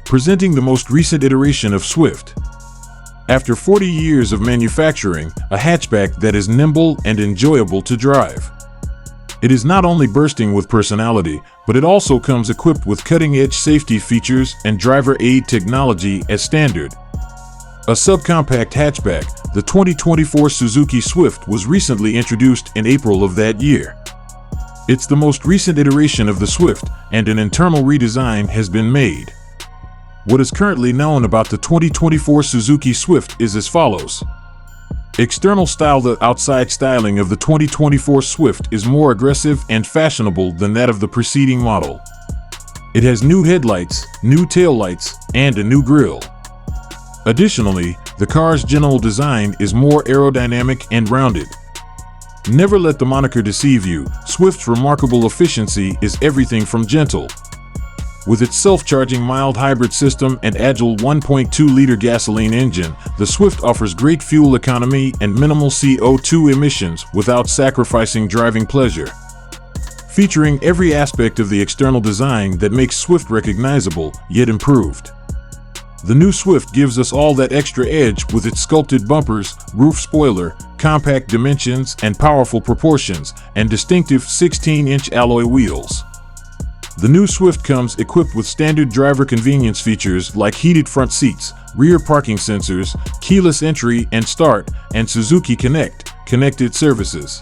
presenting the most recent iteration of Swift. After 40 years of manufacturing, a hatchback that is nimble and enjoyable to drive. It is not only bursting with personality, but it also comes equipped with cutting-edge safety features and driver aid technology as standard. A subcompact hatchback, the 2024 Suzuki Swift was recently introduced in April of that year. It's the most recent iteration of the Swift, and an internal redesign has been made. What is currently known about the 2024 Suzuki Swift is as follows. External style: the outside styling of the 2024 Swift is more aggressive and fashionable than that of the preceding model. It has new headlights, new taillights, and a new grille. Additionally, the car's general design is more aerodynamic and rounded. Never let the moniker deceive you. Swift's remarkable efficiency is everything from gentle. With its self-charging mild hybrid system and agile 1.2-liter gasoline engine, the Swift offers great fuel economy and minimal CO2 emissions without sacrificing driving pleasure. Featuring every aspect of the external design that makes Swift recognizable, yet improved. The new Swift gives us all that extra edge with its sculpted bumpers, roof spoiler, compact dimensions and powerful proportions, and distinctive 16-inch alloy wheels. The new Swift comes equipped with standard driver convenience features like heated front seats, rear parking sensors, keyless entry and start, and Suzuki Connect, connected services.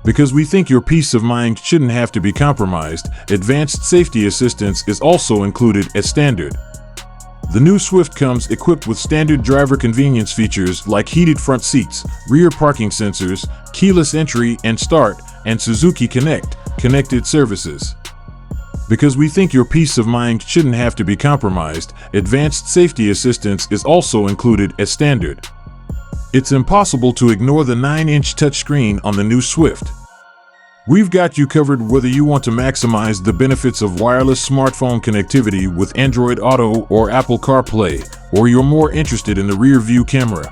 Because we think your peace of mind shouldn't have to be compromised, advanced safety assistance is also included as standard. The new Swift comes equipped with standard driver convenience features like heated front seats, rear parking sensors, keyless entry and start, and Suzuki Connect, connected services. Because we think your peace of mind shouldn't have to be compromised, advanced safety assistance is also included as standard. It's impossible to ignore the 9-inch touchscreen on the new Swift. We've got you covered whether you want to maximize the benefits of wireless smartphone connectivity with Android Auto or Apple CarPlay, or you're more interested in the rear view camera.